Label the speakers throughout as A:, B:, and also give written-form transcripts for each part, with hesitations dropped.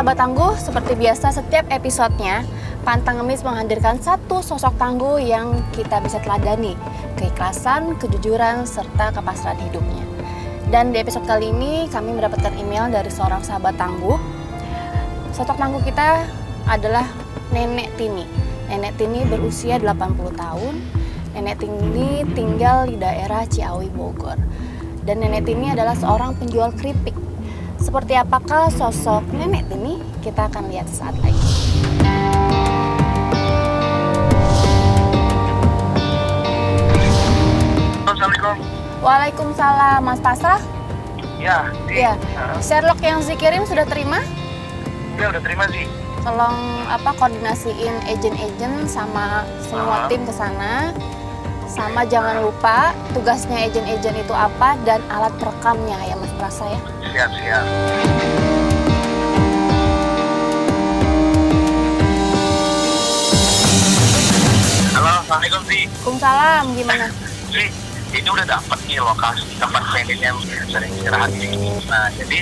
A: sahabat tangguh, seperti biasa setiap episodenya, Pantang Ngemis menghadirkan satu sosok tangguh yang kita bisa teladani, keikhlasan, kejujuran, serta kepasrahan hidupnya. Dan di episode kali ini kami mendapatkan email dari seorang sahabat tangguh. Sosok tangguh kita adalah Nenek Tini. Nenek Tini berusia 80 tahun. Nenek Tini tinggal di daerah Ciawi, Bogor. Dan Nenek Tini adalah seorang penjual keripik. Seperti apakah sosok Nenek Tini? Kita akan lihat sesaat lagi.
B: Assalamualaikum.
A: Waalaikumsalam, Mas Pasrah.
B: Ya,
A: Iya. Sherlock yang dikirim sudah terima?
B: Ya udah terima sih.
A: Tolong koordinasiin agen-agen sama semua tim ke sana. Sama jangan lupa tugasnya agen-agen itu apa dan alat perekamnya ya Mas Prasa ya.
B: Siap. Halo, Assalamualaikum sih.
A: Waalaikumsalam, gimana?
B: Sih, ini udah dapat nih lokasi tempat kreditnya sering istirahat di sini. Nah, jadi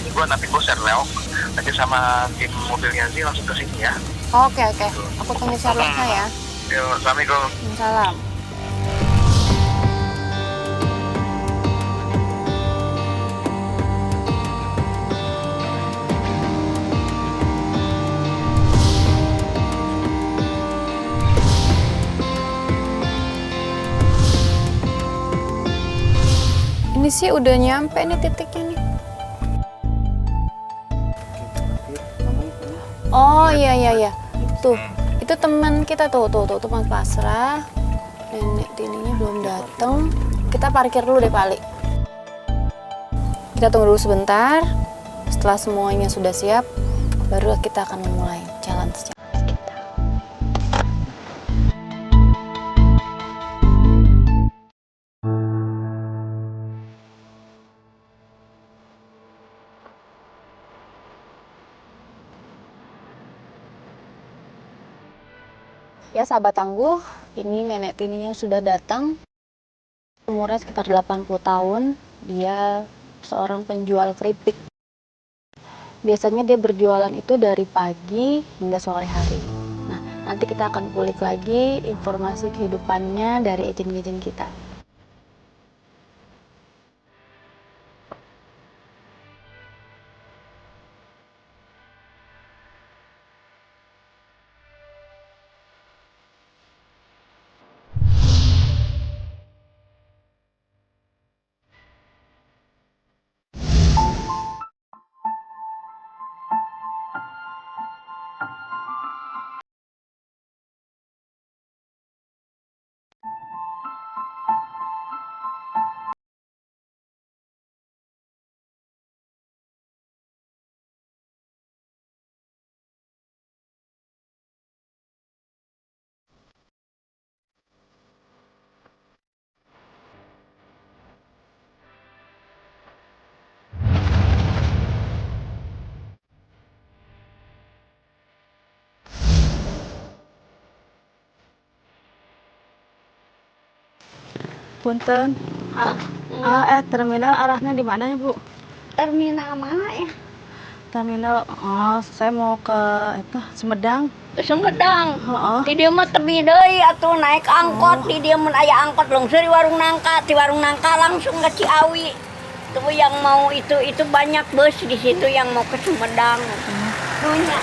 B: ini nanti gue share lewat nanti sama tim mobilnya sih langsung ke sini ya.
A: Oke. Aku tunggu Sherlocknya ya.
B: Yo, Assalamualaikum.
A: Salam. Ini sih udah nyampe nih titiknya nih. Oh iya. Tuh, itu teman kita tuh Mas Pasrah. Nenek Tininya belum datang. Kita parkir dulu deh Pali. Kita tunggu dulu sebentar. Setelah semuanya sudah siap, baru kita akan memulai jalan sejarah kita. Ya sahabat tangguh, ini Nenek Tininya sudah datang. Umurnya sekitar 80 tahun. Dia seorang penjual keripik. Biasanya dia berjualan itu dari pagi hingga sore hari. Nah, nanti kita akan kulik lagi informasi kehidupannya dari agen-agen kita.
C: Punten. Terminal arahnya di mana ya, Bu?
D: Terminal mana ya?
C: Terminal, saya mau ke Sumedang.
D: Sumedang.
C: Heeh.
D: Di dia mah tebi deui atuh naik angkot, di dia mun aya angkot lungsur di warung nangka, di warung nangka langsung ke Ciawi. Tuh yang mau itu banyak bus di situ yang mau ke Sumedang. Nunya.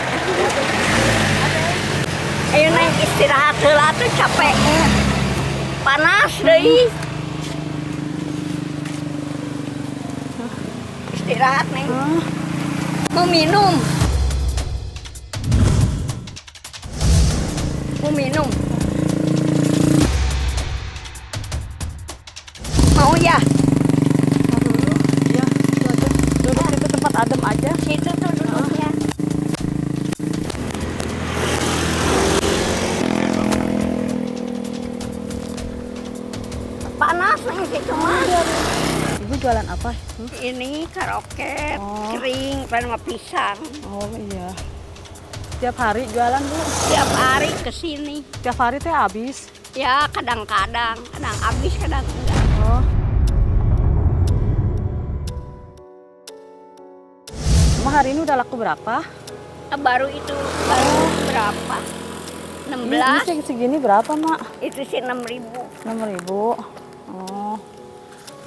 D: Ayo naik istirahat heula tuh capek. Panas deui. Istirahat neng. Mau minum. Mau ya?
C: Ya, itu aja. Duduk itu tempat adem aja.
D: Situ tuh duduknya. Panas neng situ mah.
C: Ibu jualan apa?
D: Ini karoket,
C: Oh.
D: kering, pada pisang.
C: Oh iya. Tiap hari jualan, Bu?
D: Tiap hari kesini.
C: Tiap hari teh habis.
D: Ya kadang-kadang, kadang habis, kadang enggak.
C: Oh. Emang hari ini udah laku berapa?
D: Baru itu baru berapa?
C: Ini
D: 16.
C: segini berapa, Mak?
D: Itu sih 6.000.
C: 6.000. Oh.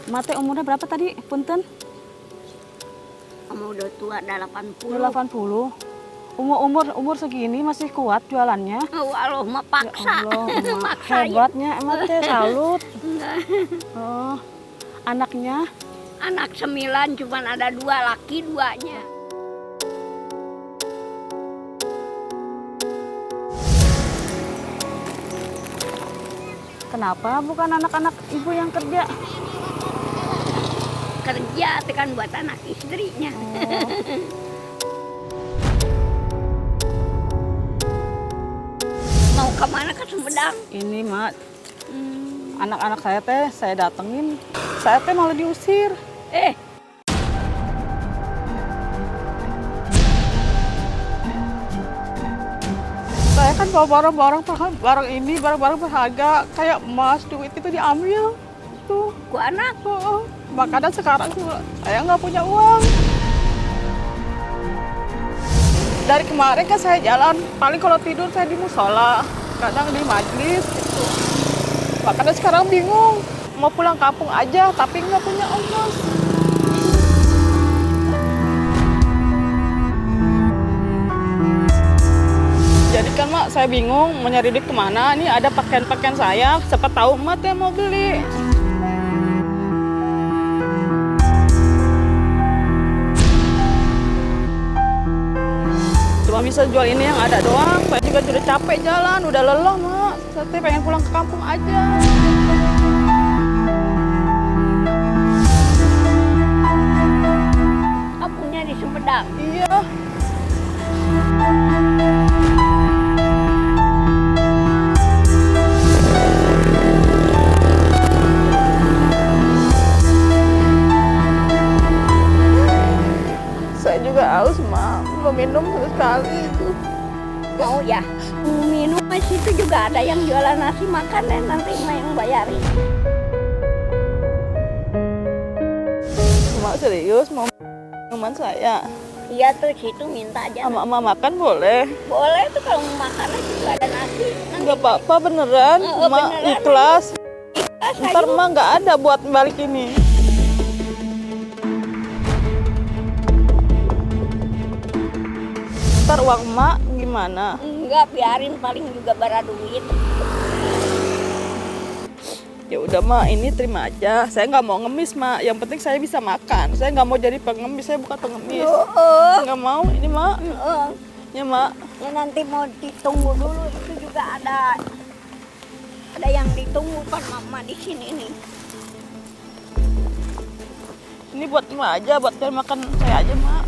C: Mak teh umurnya berapa tadi? Punten?
D: Kamu udah tua, udah 80.
C: 80. Umur segini masih kuat jualannya.
D: Oh, Allah mah paksa.
C: Ya Allah, Emak.
D: Maksain.
C: Hebatnya emak teh, salut. Oh. Anaknya?
D: Anak 9, cuman ada 2 laki, 2-nya.
C: Kenapa bukan anak-anak ibu yang kerja?
D: Kerja itu kan buat anak istrinya. Mau kemana ke Sumedang?
C: Ini, Mak, anak-anak saya teh saya datengin. Saya teh malah diusir.
D: Eh,
C: Saya kan bawa barang ini, barang-barang berharga kayak emas, duit itu diambil. Tuh,
D: ku anak.
C: makanya sekarang juga saya nggak punya uang. Dari kemarin kan saya jalan, paling kalau tidur saya di musola, kadang di majlis gitu. Makanya sekarang bingung, mau pulang kampung aja tapi nggak punya ongkos. Jadi kan Mak, saya bingung mau nyari duit kemana. Ini ada pakaian-pakaian saya, siapa tahu Mak teh mau beli. Cuma bisa jual ini yang ada doang. Saya juga sudah capek jalan, udah lelah Mak. Saya teh pengen pulang ke kampung aja.
D: Kampungnya di Sumedang.
C: Iya. Saya juga haus, Mak. Belum minum sekali itu.
D: Mau ya? Minum mas itu juga ada yang jualan nasi makan dan nanti mah yang bayarin.
C: Mak serius mau minuman saya?
D: Iya tuh situ minta aja.
C: Ama makan boleh?
D: Boleh tuh kalau mau makan juga ada nasi. Nanti
C: Enggak apa-apa beneran,
D: Oh,
C: Mak
D: beneran.
C: ikhlas.
D: ikhlas
C: Ntar
D: aja.
C: Mak nggak ada buat balik ini. Ntar uang Mak gimana?
D: Enggak, biarin paling juga bara duit.
C: Ya udah Mak, ini terima aja. Saya nggak mau ngemis Mak. Yang penting saya bisa makan. Saya nggak mau jadi pengemis. Saya bukan pengemis. Nggak mau ini Mak. Ya Mak.
D: Ya nanti mau ditunggu dulu itu juga ada yang ditunggu kan mama di sini nih.
C: Ini buat Mak aja, buat cari makan saya aja Mak.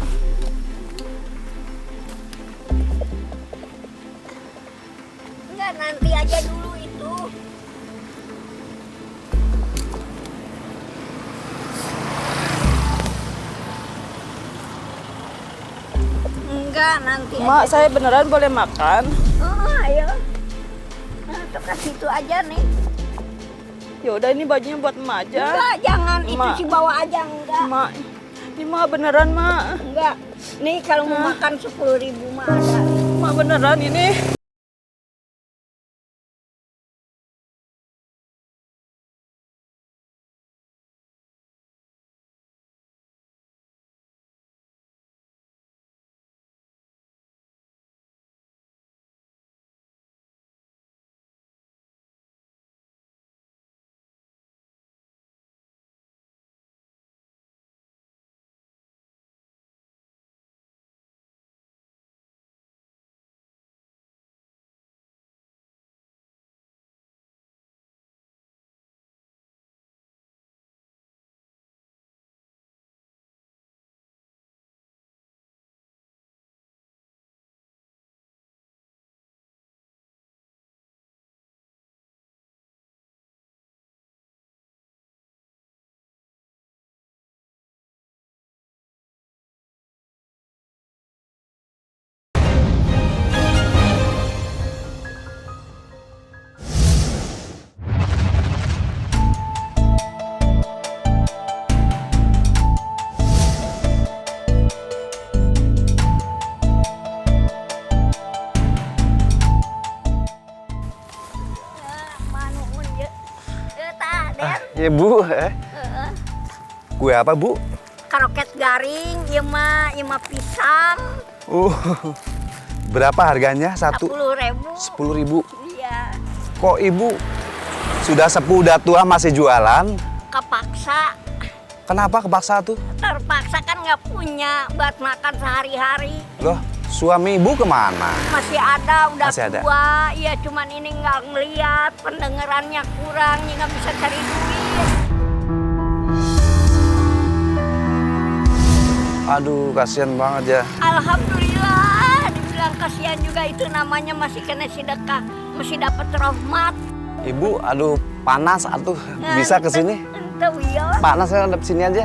D: Enggak, nanti aja dulu itu. Enggak, nanti
C: Mak,
D: aja.
C: saya beneran boleh makan.
D: Oh, ayo. Nah, tuh ke situ aja nih.
C: Ya udah ini bajunya buat Mak aja.
D: Enggak, jangan itu
C: Mak.
D: sih bawa aja enggak.
C: Mak, ini Mak beneran Mak.
D: Enggak. Nih kalau mau makan 10.000 mah ada.
C: Mak beneran ini.
E: Bu. Kue apa, Bu?
D: Karoket garing, ieu mah pisang.
E: Berapa harganya satu?
D: 10.000.
E: 10.000.
D: Iya,
E: Kok Ibu sudah sepuh, udah tua masih jualan?
D: kepaksa.
E: Kenapa kepaksa tuh?
D: Terpaksa kan nggak punya buat makan sehari-hari.
E: Loh, suami Ibu kemana?
D: Masih ada, udah
E: Masih ada?
D: tua. Iya, cuman ini nggak ngeliat, pendengarannya kurang, nggak bisa cari duit.
E: Aduh, kasihan banget ya.
D: Alhamdulillah, dibilang kasihan juga itu namanya masih kena sedekah, masih dapat rahmat.
E: Ibu, aduh panas atuh. Bisa ke sini?
D: Ente ya.
E: Panas ya, udah sini aja.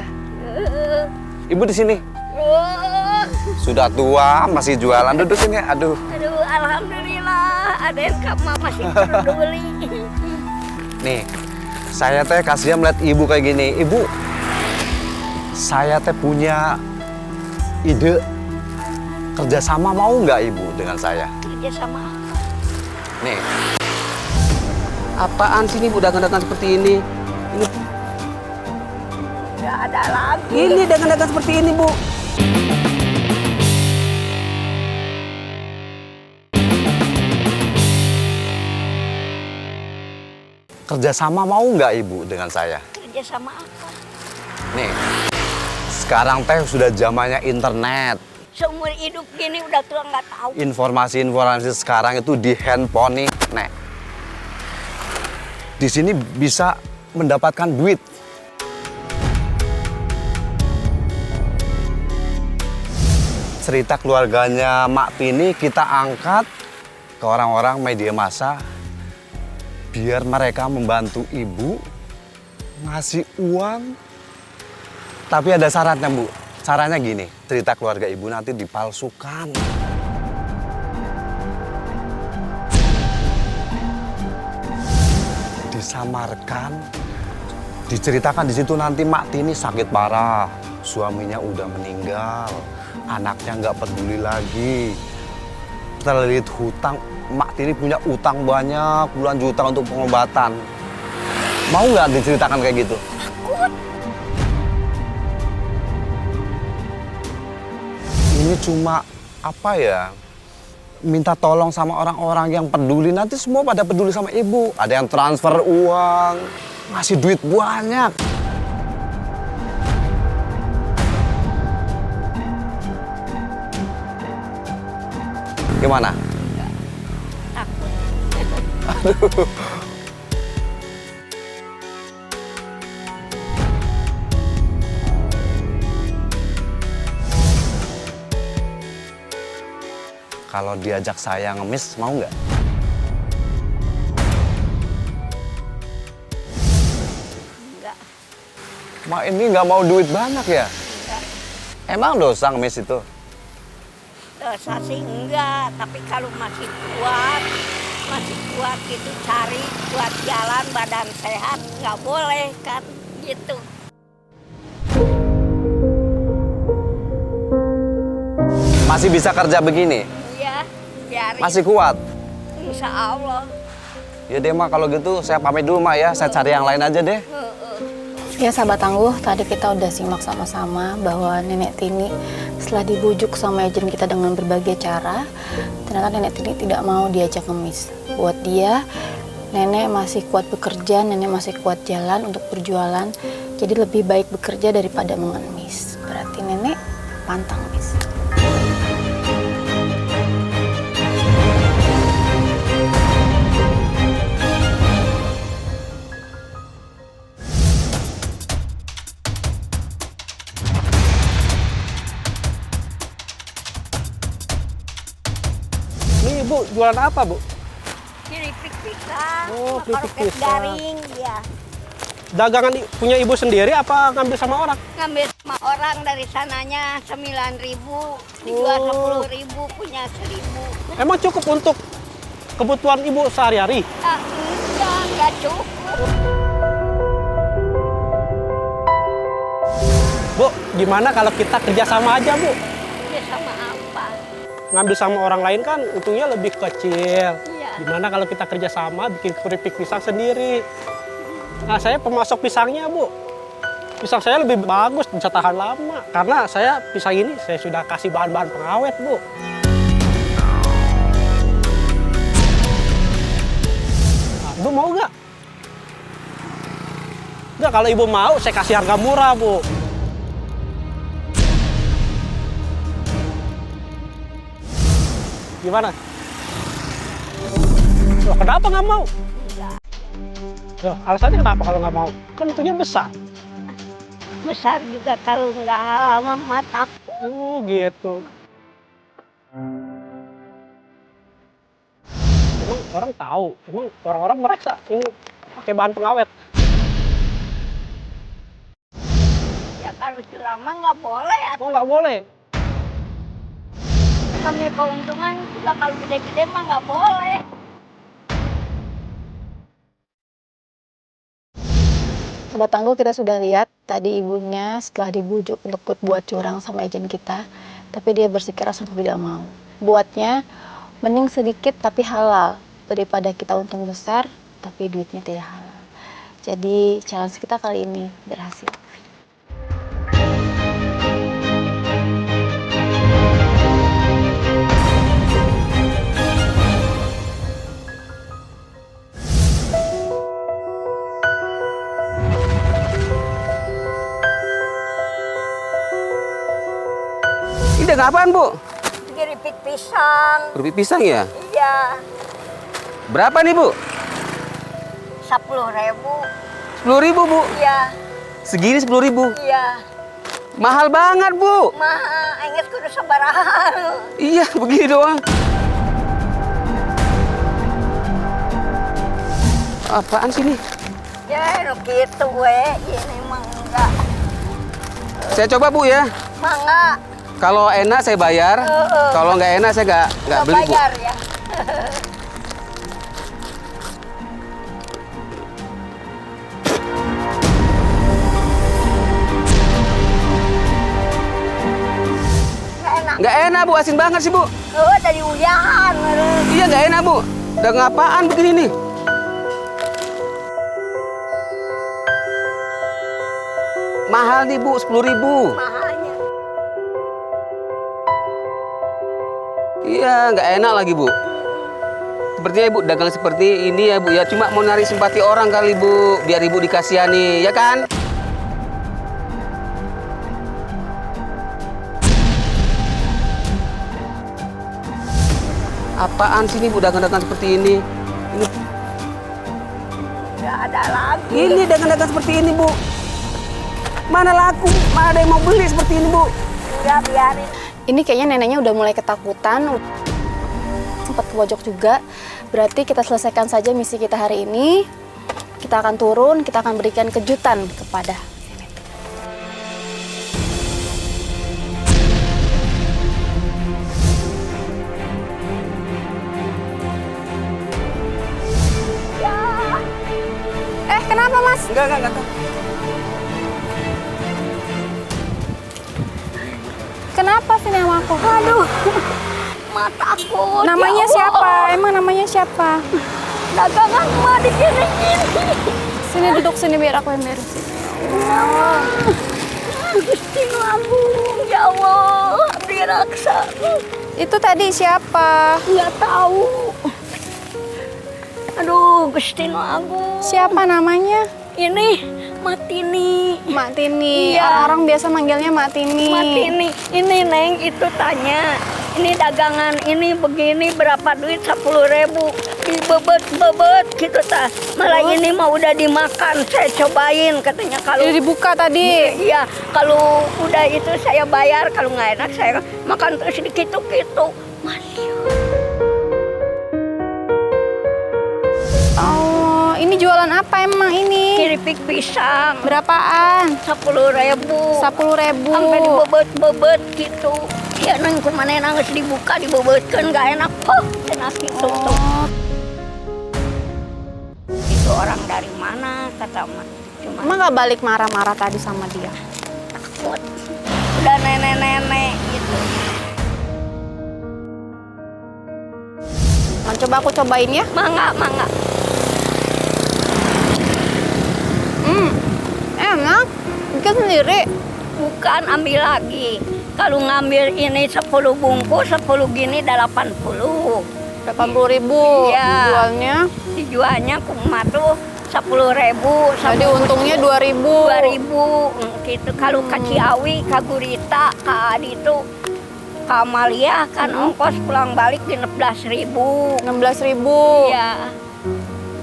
E: Ibu di sini.
D: Oh,
E: Sudah tua masih jualan, duduk sini. Aduh.
D: aduh, alhamdulillah ada yang kamu masih peduli.
E: Nih, saya teh kasihan melihat Ibu kayak gini. Ibu, saya teh punya ide kerjasama, mau nggak Ibu dengan saya?
D: Kerja sama apa?
E: Nih,
F: Apaan sih ini Bu dagang-dagang seperti ini?
D: Nggak ada lagi.
F: Ini dagang-dagang seperti ini Bu.
E: kerjasama mau nggak Ibu dengan saya?
D: Kerja sama apa?
E: Nih, sekarang teh sudah zamannya internet.
D: Seumur hidup gini udah tua nggak tahu.
E: Informasi-informasi sekarang itu di handphone nih, Nek. Di sini bisa mendapatkan duit. Cerita keluarganya Mak Pini kita angkat ke orang-orang media massa biar mereka membantu Ibu ngasih uang. Tapi ada syaratnya, Bu. Caranya gini, cerita keluarga Ibu nanti dipalsukan. Disamarkan, diceritakan di situ nanti Mak Tini sakit parah, suaminya udah meninggal, anaknya nggak peduli lagi, terlilit hutang, Mak Tini punya utang banyak, puluhan juta untuk pengobatan. Mau nggak diceritakan kayak gitu?
D: Takut.
E: Ini cuma apa ya? Minta tolong sama orang-orang yang peduli, nanti semua pada peduli sama Ibu. Ada yang transfer uang, ngasih duit banyak. Gimana?
D: Takut.
E: Kalau diajak saya ngemis, mau nggak?
D: Enggak.
E: Mak ini nggak mau duit banyak ya?
D: Enggak.
E: Emang dosa ngemis itu?
D: Dosa sih enggak, tapi kalau masih kuat gitu cari buat jalan badan sehat nggak boleh kan gitu.
E: Masih bisa kerja begini?
D: Iya, biarin.
E: Masih kuat?
D: Insya Allah.
E: Ya deh Mak, kalau gitu saya pamit dulu Mak ya, saya cari yang lain aja deh.
A: Ya sahabat tangguh, tadi kita udah simak sama-sama bahwa Nenek Tini setelah dibujuk sama agen kita dengan berbagai cara, ternyata Nenek Tini tidak mau diajak ngemis. Buat dia, Nenek masih kuat bekerja, Nenek masih kuat jalan untuk berjualan, jadi lebih baik bekerja daripada mengemis. Berarti Nenek pantang ngemis.
F: Ini Bu jualan apa Bu?
D: Keripik pisang,
F: Oh, keripik
D: karoket
F: pisang.
D: garing, ya.
F: Dagangan punya Ibu sendiri apa ngambil sama orang?
D: Ngambil sama orang dari sananya 9.000, dijual
F: Oh.
D: 10.000, punya 1.000.
F: Emang cukup untuk kebutuhan Ibu sehari-hari?
D: Enggak cukup.
F: Bu, gimana kalau kita kerjasama aja Bu?
D: Ya sama apa?
F: Ngambil sama orang lain kan untungnya lebih kecil.
D: Iya.
F: Gimana kalau kita kerjasama bikin keripik pisang sendiri? Nah, saya pemasok pisangnya, Bu. Pisang saya lebih bagus, bisa tahan lama. Karena saya pisang ini saya sudah kasih bahan-bahan pengawet, Bu. Nah, Ibu mau nggak? Nggak, kalau Ibu mau, saya kasih harga murah, Bu. Gimana? Loh, kenapa nggak mau? Loh, alasannya kenapa kalau nggak mau? Kan tentunya besar.
D: Besar juga kalau nggak lama mataku.
F: Oh, gitu. Emang orang tahu, emang orang-orang merasa ini pakai bahan pengawet.
D: Ya kalau lama nggak boleh.
F: Oh, nggak boleh.
D: Kami keuntungan juga kalau gede-gede mah nggak boleh.
A: Sobat Tangguh, kita sudah lihat tadi ibunya setelah dibujuk untuk buat curang sama agen kita, tapi dia bersikeras untuk tidak mau. Buatnya mending sedikit tapi halal daripada kita untung besar tapi duitnya tidak halal. Jadi challenge kita kali ini berhasil.
G: Ini dagang apaan, Bu?
D: Keripik pisang.
G: Keripik pisang ya?
D: Iya.
G: Berapa nih, Bu?
D: 10.000.
G: 10.000, Bu.
D: Iya.
G: Segini 10.000.
D: Iya.
G: Mahal banget, Bu.
D: Mahal, inget kudu sabarahan.
G: Iya, begini doang. Apaan sih ini?
D: Ya, nu gitu we. Ini mah enggak.
G: Saya coba, Bu, ya.
D: Mangga.
G: Kalau enak saya bayar. Kalau nggak enak saya nggak beli, Bu.
D: Bayar ya.
G: Nggak enak, Bu. Asin banget sih, Bu.
D: Oh, dari uyahan.
G: Iya, nggak enak, Bu. Dagang apaan begini nih? Mahal nih, Bu. 10.000.
D: Mahalnya.
G: Iya, nggak enak lagi, Bu. Sepertinya Ibu dagang seperti ini ya, Bu. Ya cuma mau narik simpati orang kali, Bu. Biar Ibu dikasihani, ya kan? Apaan sih ini, Bu, dagang-dagang seperti ini?
D: Nggak ada lagi.
G: Ini dagang-dagang seperti ini, Bu. Mana laku? Mana ada yang mau beli seperti ini, Bu?
D: Enggak, biarin.
A: Ini kayaknya neneknya udah mulai ketakutan, sempat ke pojok juga. Berarti kita selesaikan saja misi kita hari ini. Kita akan turun, kita akan berikan kejutan kepada Mehmet. Kenapa, Mas?
G: Enggak.
A: Kenapa sih nama aku?
D: Aduh, mataku.
A: Namanya
D: ya Allah.
A: siapa? Emang namanya siapa?
D: Dagangan mah di sini.
A: Sini duduk sini biar aku yang beresin.
D: Gusti Agung, ya Allah, abdi raksa.
A: Itu tadi siapa?
D: Nggak tahu. Aduh, Gusti Agung.
A: Siapa namanya?
D: Ini Matini.
A: Mak Tini.
D: Iya.
A: Orang biasa manggilnya Mak Tini.
D: Matini. Ini Neng itu tanya. Ini dagangan ini begini berapa duit 10.000. Dibebet-bebet gitu ta. Malah ini mah udah dimakan. Saya cobain katanya kalau
A: Udah dibuka tadi.
D: iya, kalau udah itu saya bayar, kalau nggak enak saya makan terus gitu-gitu. Masya
A: Oh, ini jualan apa emang ini?
D: keripik pisang
A: Berapaan?
D: 10.000.
A: 10.000.
D: Sampai dibebet-bebet gitu. Ya neng kemana nangis dibuka dibebetkan nggak enak kok. Enak gitu tuh. Itu orang dari mana kata Mak. Cuma
A: Emang nggak balik marah-marah tadi sama dia?
D: takut. Udah nenek-nenek gitu.
A: Coba aku cobain ya.
D: Mangga.
A: Enak. Bikin sendiri.
D: Bukan, ambil lagi. Kalau ngambil ini 10 bungkus, 10 gini 80.
A: 80.000
D: Iya.
A: jualnya.
D: Dijualnya kumaha tuh 10.000.
A: Jadi untungnya 2.000.
D: 2.000 gitu. Kalau ke Ciawi, ke Gurita, ke Adi itu, ke Amalia kan ongkos pulang balik 16.000.
A: 16.000.
D: Iya.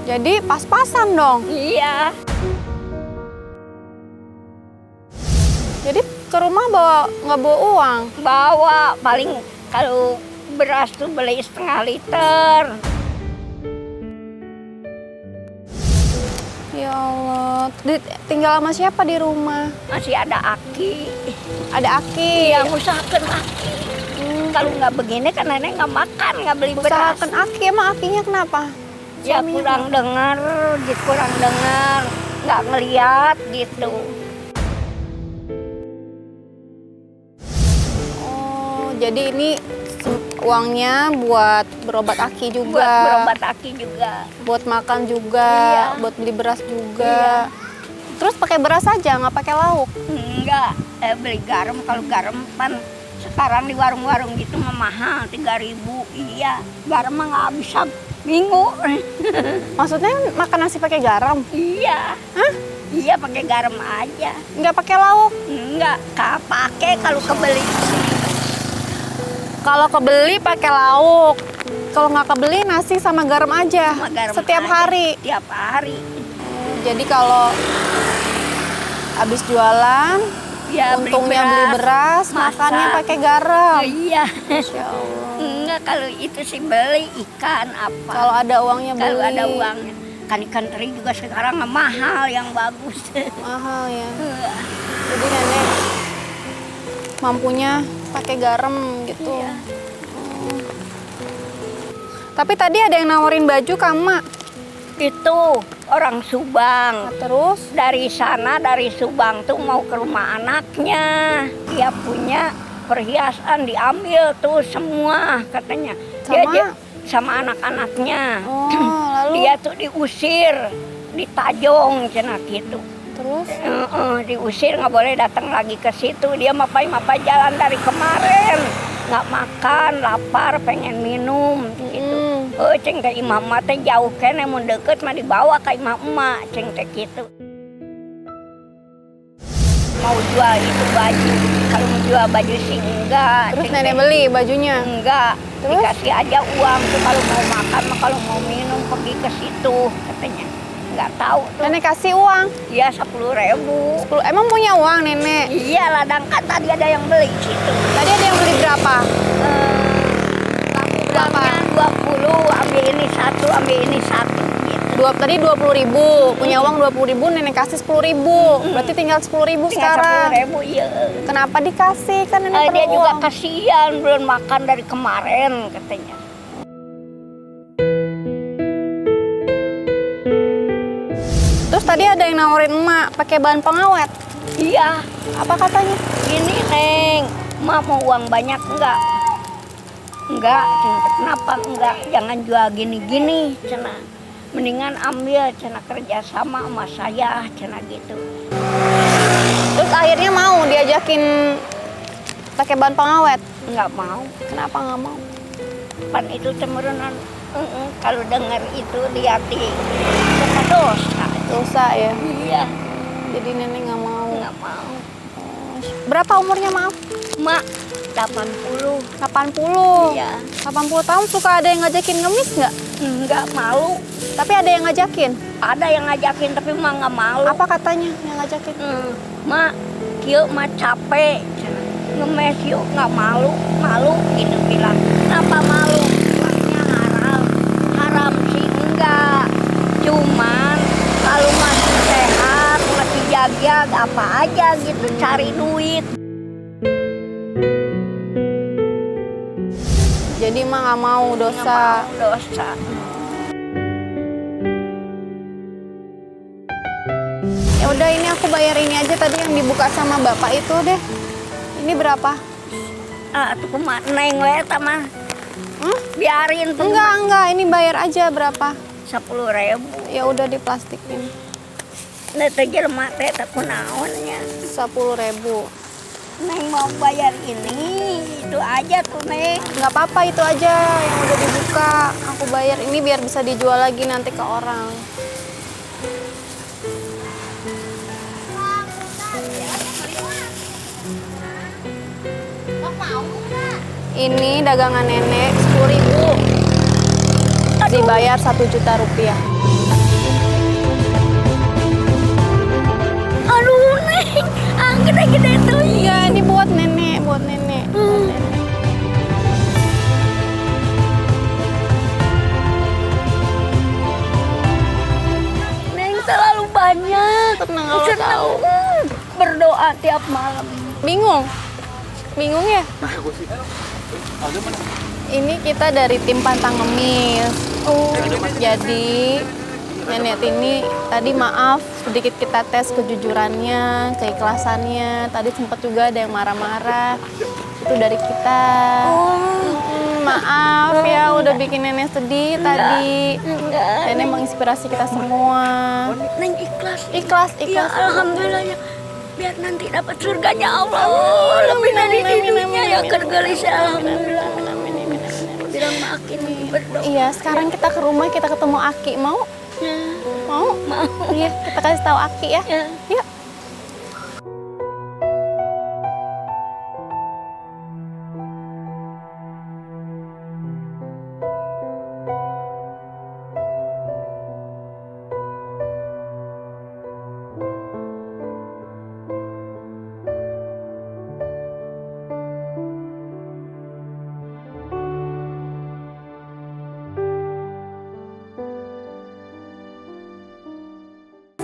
A: Jadi pas-pasan dong.
D: Iya.
A: Jadi ke rumah nggak bawa uang.
D: Bawa paling kalau beras tuh beli setengah liter.
A: Ya Allah. Tinggal sama siapa di rumah?
D: Masih ada Aki.
A: Ada Aki.
D: Yang usahakan Aki. Kalau nggak begini kan nenek nggak makan, nggak beli beras.
A: Usahakan Aki, emang Akinya kenapa?
D: Ya
A: Suaminya
D: kurang dengar, gitu kurang dengar, nggak ngeliat gitu.
A: Oh, jadi ini uangnya buat berobat Aki juga.
D: Buat berobat Aki juga.
A: Buat makan juga,
D: Iya.
A: buat beli beras juga. Terus pakai beras aja, nggak pakai lauk.
D: Enggak, beli garam. Kalau garam kan sekarang di warung-warung gitu mah mahal, 3.000. Iya, garam mah nggak bisa minggu.
A: Maksudnya makan nasi pakai garam?
D: Iya.
A: Hah?
D: Iya, pakai garam aja.
A: Nggak pakai lauk?
D: Enggak, pakai kalau kebeli.
A: Kalau kebeli pakai lauk. Kalau nggak kebeli nasi sama garam aja.
D: Sama garam
A: Setiap
D: aja.
A: hari.
D: Tiap hari.
A: Jadi kalau habis jualan,
D: Ya,
A: untungnya beli beras,
D: masak.
A: makannya pakai garam.
D: Oh, iya.
A: Masya Allah.
D: Enggak, kalau itu sih beli ikan apa.
A: Kalau ada uangnya beli.
D: Kalau ada uangnya. Kan ikan teri juga sekarang mahal yang bagus.
A: Mahal ya. Jadi nenek mampunya pakai garam gitu.
D: Iya.
A: Tapi tadi ada yang nawarin baju ke emak.
D: Itu orang Subang.
A: Terus
D: Dari sana, dari Subang tuh mau ke rumah anaknya. Dia punya perhiasan diambil tuh semua katanya. Sama anak-anaknya.
A: Oh, lalu
D: Dia tuh diusir di Tajong cenah gitu.
A: terus
D: Diusir, nggak boleh datang lagi ke situ. Dia mapai jalan dari kemarin, nggak makan, lapar, pengen minum gitu. Ceng teh imam emak teh jauh kene, mau deket mah dibawa ke imam emak, ceng teh gitu. Mau jual itu baju, kalau mau jual baju sih enggak.
A: terus
D: ceng
A: nenek
D: teh.
A: beli bajunya.
D: Enggak,
A: Terus?
D: dikasih aja uang tuh kalau mau makan mah, kalau mau minum pergi ke situ katanya. Nggak tahu tuh.
A: Nenek kasih uang.
D: Iya 10.000.
A: 10. Emang punya uang nenek?
D: Iya, ladang kan tadi ada yang beli situ.
A: Tadi ada yang beli berapa?
D: Uangnya 20, ambil ini satu, ambil ini satu gitu.
A: Tadi 20.000. Punya uang 20.000, nenek kasih 10.000. Berarti tinggal 10.000 sekarang.
D: 10.000, iya.
A: Kenapa dikasih? Kan nenek perlu
D: Dia juga
A: uang.
D: kasihan belum makan dari kemarin katanya.
A: Terus tadi ada yang nawarin emak pakai bahan pengawet.
D: Iya,
A: Apa katanya?
D: ini Neng, Mak mau uang banyak enggak? Enggak, kenapa enggak? Jangan jual gini-gini, cina. Mendingan ambil, cina, kerja sama saya, cina gitu.
A: Terus akhirnya mau diajakin pakai bahan pengawet.
D: Enggak mau.
A: Kenapa nggak mau?
D: Pan itu temerunan. Kalau dengar itu lihat di dosa.
A: Dosa ya.
D: Iya,
A: Jadi nenek nggak mau.
D: enggak mau.
A: Berapa umurnya maaf?
D: Mak 80.
A: 80.
D: Iya.
A: 80 tahun suka ada yang ngajakin ngemis nggak?
D: Enggak malu.
A: Tapi ada yang ngajakin.
D: Ada yang ngajakin tapi mak nggak malu.
A: Apa katanya yang ngajakin?
D: Mak, kieu mah capek. Ngemes yuk, nggak malu, malu gitu bilang. Kenapa malu? Bilangnya haram. Haram sih enggak. Cuman kalau masih sehat, masih jaga, apa aja gitu cari duit.
A: Jadi mah nggak mau dosa.
D: Nggak mau dosa.
A: Ya udah ini aku bayar ini aja tadi yang dibuka sama bapak itu deh. Ini berapa?
D: Tuh kumaha neng we ta mah. Biarin tuh.
A: Enggak, ini bayar aja berapa?
D: 10.000.
A: Ya udah diplastikin.
D: teh jelema teh teh kunaonnya.
A: 10.000.
D: Neng mau bayar ini, itu aja tuh Neng.
A: Nggak apa-apa, itu aja yang udah dibuka. Aku bayar ini biar bisa dijual lagi nanti ke orang. Ini dagangan nenek 10.000. Dibayar 1 juta rupiah.
D: Aduh Neng, gede-gede tuh.
A: Iya, ini buat nenek, buat nenek. Buat nenek.
D: Neng terlalu banyak.
A: Tenang, kalau tahu.
D: Berdoa tiap malam.
A: Bingung? Bingung ya? Ini kita dari tim Pantang Ngemis. Jadi Nenek Tini tadi maaf sedikit kita tes kejujurannya, keikhlasannya. Tadi sempat juga ada yang marah-marah. Itu dari kita. Maaf ya udah bikin nenek sedih tadi.
D: Enggak.
A: Nenek menginspirasi kita semua.
D: Neng ikhlas.
A: Ikhlas,
D: Ya
A: ikhlas.
D: alhamdulillah ya. Biar nanti dapat surganya Allah. Lebih dari di dunia ya kergelisah. Alhamdulillah. Bilang makin berdoa.
A: Iya, sekarang kita ke rumah, kita ketemu Aki. Mau? Mau?
D: Mau.
A: Iya, kita kasih tahu Aki ya.
D: Ya.
A: Yuk.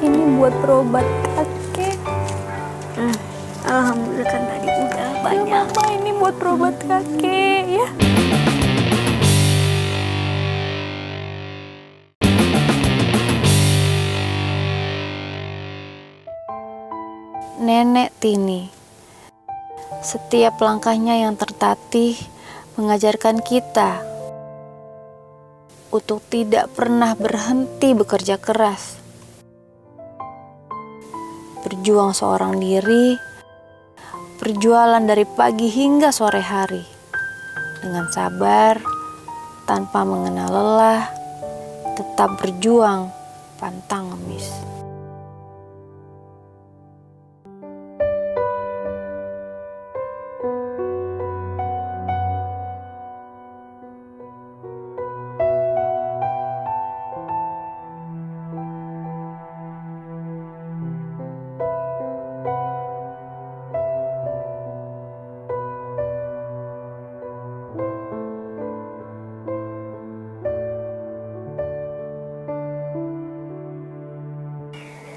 A: Ini buat berobat kakek.
D: Alhamdulillah kan tadi udah
A: Ya,
D: banyak.
A: Mama, ini buat berobat kakek ya. Nenek Tini. Setiap langkahnya yang tertatih mengajarkan kita untuk tidak pernah berhenti bekerja keras. Berjuang seorang diri, berjualan dari pagi hingga sore hari. Dengan sabar, tanpa mengenal lelah, tetap berjuang, pantang ngemis.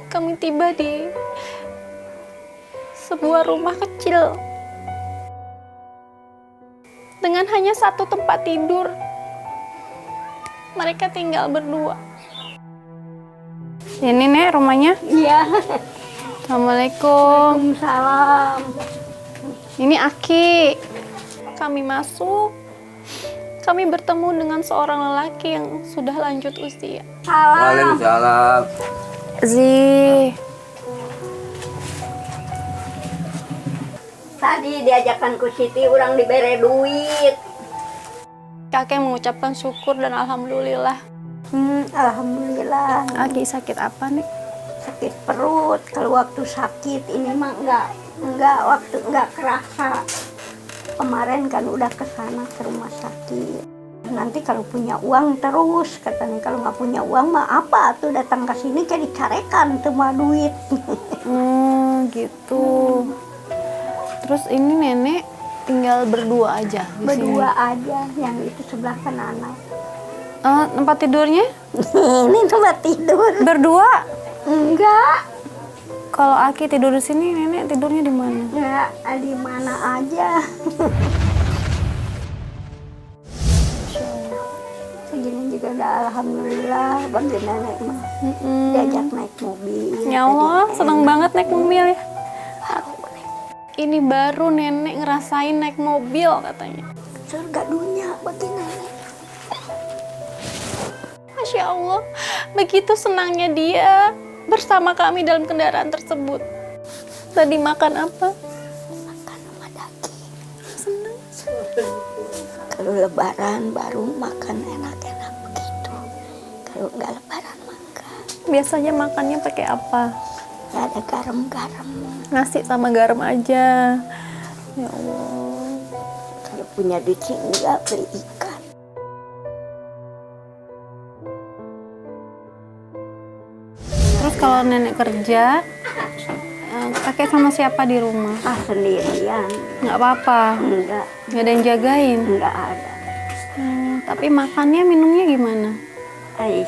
A: Kami tiba di sebuah rumah kecil dengan hanya satu tempat tidur. Mereka tinggal berdua. Ini Nek rumahnya.
D: Iya.
A: Assalamualaikum.
D: Salam.
A: Ini Aki. Kami masuk. Kami bertemu dengan seorang lelaki yang sudah lanjut usia.
D: Salam.
G: Waalaikumsalam.
D: Tadi diajakan ku Siti orang diberi duit.
A: Kakek mengucapkan syukur dan alhamdulillah.
D: Alhamdulillah.
A: Aki sakit apa nih?
D: Sakit perut. Kalau waktu sakit ini mah enggak kerasa. Kemarin kan udah ke sana ke rumah sakit. Nanti kalau punya uang terus katanya, kalau nggak punya uang mah apa tuh datang ke sini kayak dicarekan semua duit.
A: Gitu. Terus ini nenek tinggal berdua aja di
D: Berdua
A: sini.
D: aja, yang itu sebelah kanan.
A: Tempat tidurnya
D: Ini tempat tidur.
A: berdua.
D: Enggak,
A: Kalau Aki tidur di sini, nenek tidurnya di mana?
D: enggak di mana aja. Segini juga udah alhamdulillah bagi nenek mah. Diajak naik mobil.
A: Ya Allah, senang banget naik mobil ya. Ini baru nenek ngerasain naik mobil katanya.
D: Surga dunia bagi nenek.
A: Masya Allah, begitu senangnya dia. bersama kami dalam kendaraan tersebut. Tadi makan apa?
D: Makan sama daging. Senang. Kalau lebaran baru makan enak-enak begitu. Kalau nggak lebaran makan.
A: Biasanya makannya pakai apa?
D: Nggak ada garam-garam.
A: Nasi sama garam aja. Ya Allah.
D: Kalau punya duit sih nggak beli ikan.
A: Terus kalau nenek kerja, kakek sama siapa di rumah?
D: Ah sendirian.
A: Nggak apa-apa,
D: Enggak,
A: nggak ada yang jagain.
D: enggak ada.
A: Tapi makannya, minumnya gimana?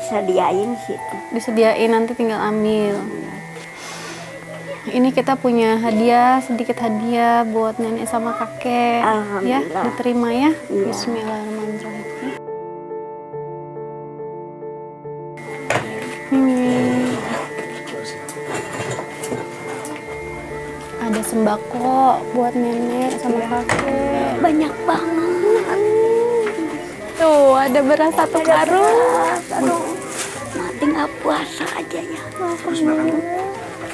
D: Sediain situ.
A: Disediain, nanti tinggal ambil. Ini kita punya hadiah, sedikit hadiah buat nenek sama kakek. Ya,
D: Alhamdulillah.
A: diterima ya.
D: Iya.
A: Bismillahirrahmanirrahim. Ada sembako buat nenek sama kakek.
D: Banyak banget.
A: Tuh, ada beras 1 karung.
D: Aduh, mati nggak puasa aja ya.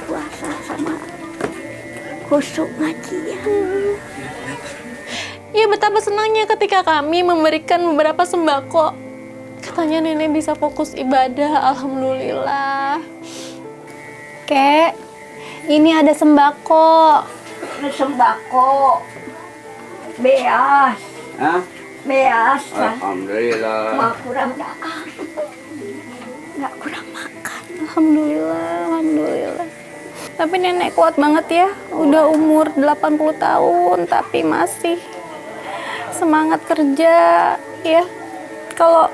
D: Puasa sama khusyuk ngaji ya.
A: Ya, betapa senangnya ketika kami memberikan beberapa sembako. Katanya nenek bisa fokus ibadah, alhamdulillah. Kek, ini ada sembako.
D: Sembako, beas,
G: Hah?
D: beas lah.
G: Alhamdulillah.
D: Mau kurang dah. Nggak kurang makan.
A: Alhamdulillah, alhamdulillah. Tapi nenek kuat banget ya. Udah umur 80 tahun, tapi masih semangat kerja ya. Kalau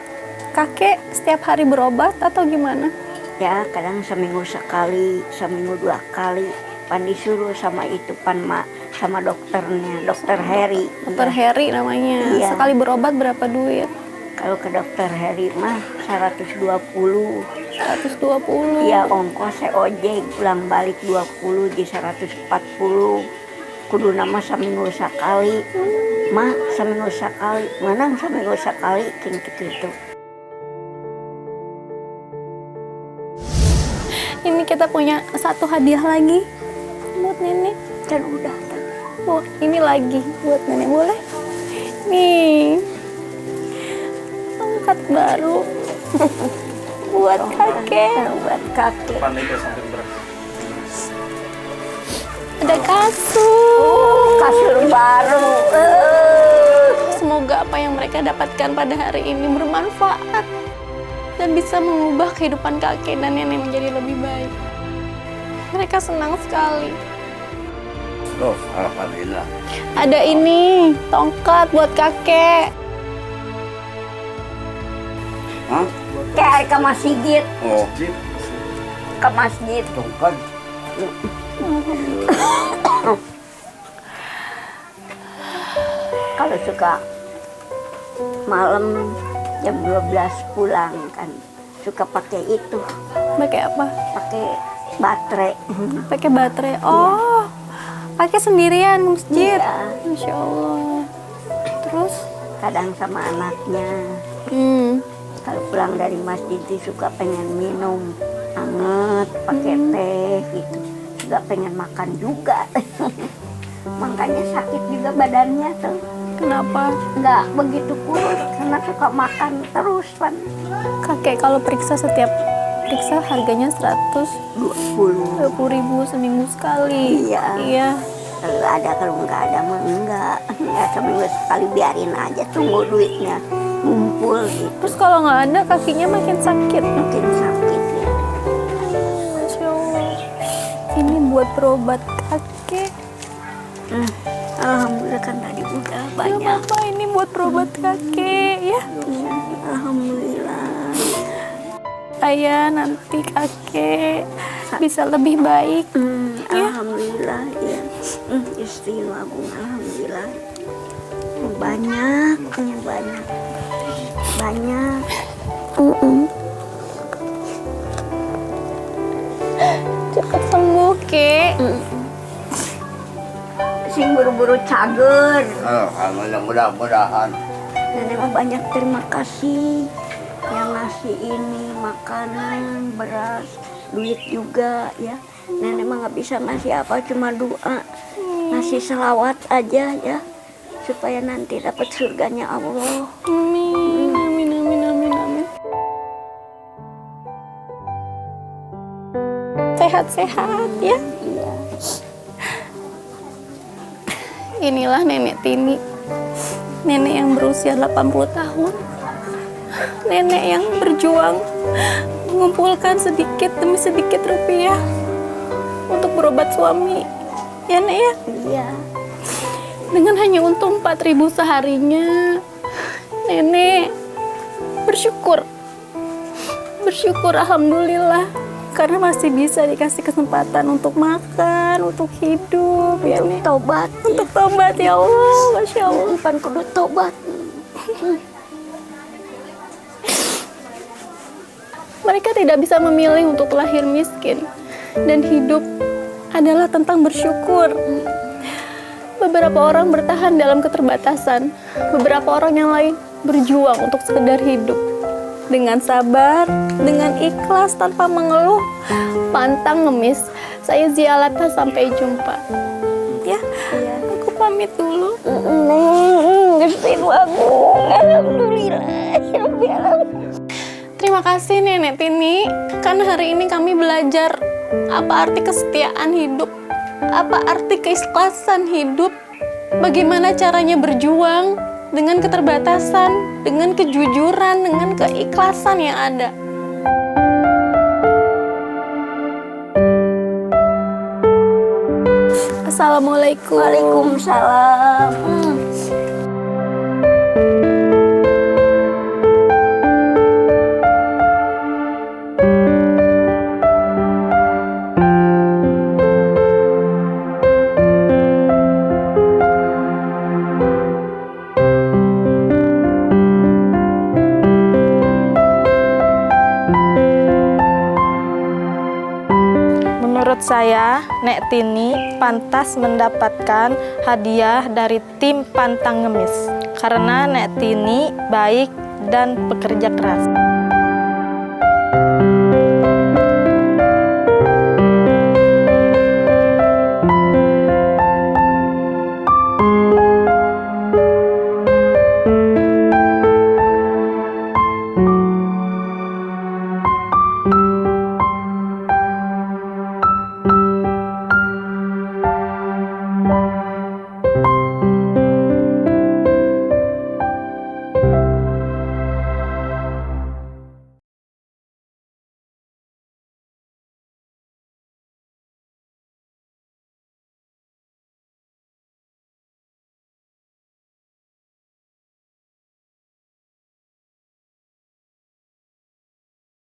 A: kakek setiap hari berobat atau gimana?
D: Ya kadang seminggu sekali, seminggu 2 kali. Pan disuruh sama itu sama dokternya, dokter Heri.
A: Dokter Heri namanya.
D: Iya.
A: Sekali berobat berapa duit?
D: Kalau ke dokter Heri mah 120.
A: 120.
D: Iya ongkos saya ojek pulang balik 20 di 140. Kudu nama seminggu sekali. Mah seminggu sekali, menang seminggu sekali king gitu.
A: Ini kita punya satu hadiah lagi buat nenek.
D: Dan udah.
A: Oh, ini lagi buat nenek, boleh? Nih, tongkat baru buat kakek.
D: Buat kakek.
A: Ada kasur.
D: Kasur baru.
A: Semoga apa yang mereka dapatkan pada hari ini bermanfaat dan bisa mengubah kehidupan kakek dan nenek menjadi lebih baik. Mereka senang sekali.
G: Oh, alhamdulillah.
A: Ada ini, tongkat buat kakek.
G: Hah?
D: Kayak ke masjid.
G: Oh,
D: Ke masjid.
G: tongkat.
D: Kalau suka malam jam 12 pulang kan suka pakai itu,
A: Pakai apa?
D: pakai baterai.
A: Pakai baterai. Oh, pakai sendirian ke masjid.
D: Iya.
A: Masya Allah. Terus?
D: Kadang sama anaknya. Kalau pulang dari masjid sih suka pengen minum anget pakai teh gitu. Juga pengen makan juga. Makanya sakit juga badannya tuh.
A: Kenapa?
D: Nggak begitu kurus karena suka makan terus kan.
A: Kakek kalau periksa setiap periksa harganya
D: 20.
A: 120.000 seminggu sekali.
D: Iya.
A: Iya.
D: Kalau ada, kalau nggak ada mah enggak. Ya seminggu sekali biarin aja, tunggu duitnya ngumpul gitu.
A: Terus kalau nggak ada kakinya makin sakit.
D: Makin sakit ya.
A: Masya Allah. Ini buat berobat kakek.
D: Alhamdulillah kan tadi udah
A: Ya
D: banyak.
A: Papa, ini buat berobat kakek ya.
D: Alhamdulillah.
A: Ayah nanti kakek bisa lebih baik.
D: Alhamdulillah ya. Istimewa Bung, alhamdulillah. Banyak.
A: Cepat sembuh, Kek.
D: Sing buru-buru cager.
G: Alhamdulillah, mudah-mudahan.
D: Nenek mah banyak terima kasih yang ngasih ini makanan, beras, duit juga ya. Nenek mah nggak bisa ngasih apa, cuma doa, ngasih selawat aja ya, supaya nanti dapat surganya Allah.
A: Amin, amin, amin, amin, amin. Sehat-sehat ya.
D: Iya.
A: Inilah Nenek Tini, nenek yang berusia 80 tahun. Nenek yang berjuang mengumpulkan sedikit demi sedikit rupiah untuk berobat suami. Ya, Nek ya?
D: Iya.
A: Dengan hanya untung 4.000 seharinya, Nenek bersyukur. Bersyukur alhamdulillah karena masih bisa dikasih kesempatan untuk makan, untuk hidup, ya Nek.
D: Tobat.
A: Untuk tobat ya Allah, Masya Allah.
D: Pan kudu tobat.
A: Mereka tidak bisa memilih untuk lahir miskin, dan hidup adalah tentang bersyukur. Beberapa orang bertahan dalam keterbatasan, beberapa orang yang lain berjuang untuk sekedar hidup. Dengan sabar, dengan ikhlas, tanpa mengeluh, pantang ngemis. Saya Zialata, sampai jumpa. Ya, aku pamit dulu.
D: Gusti Agung, alhamdulillah.
A: Terima kasih Nenek Tini, kan hari ini kami belajar apa arti kesetiaan hidup, apa arti keikhlasan hidup, bagaimana caranya berjuang dengan keterbatasan, dengan kejujuran, dengan keikhlasan yang ada. Assalamualaikum.
D: Waalaikumsalam.
H: Menurut saya, Nek Tini pantas mendapatkan hadiah dari tim Pantang Ngemis karena Nek Tini baik dan pekerja keras.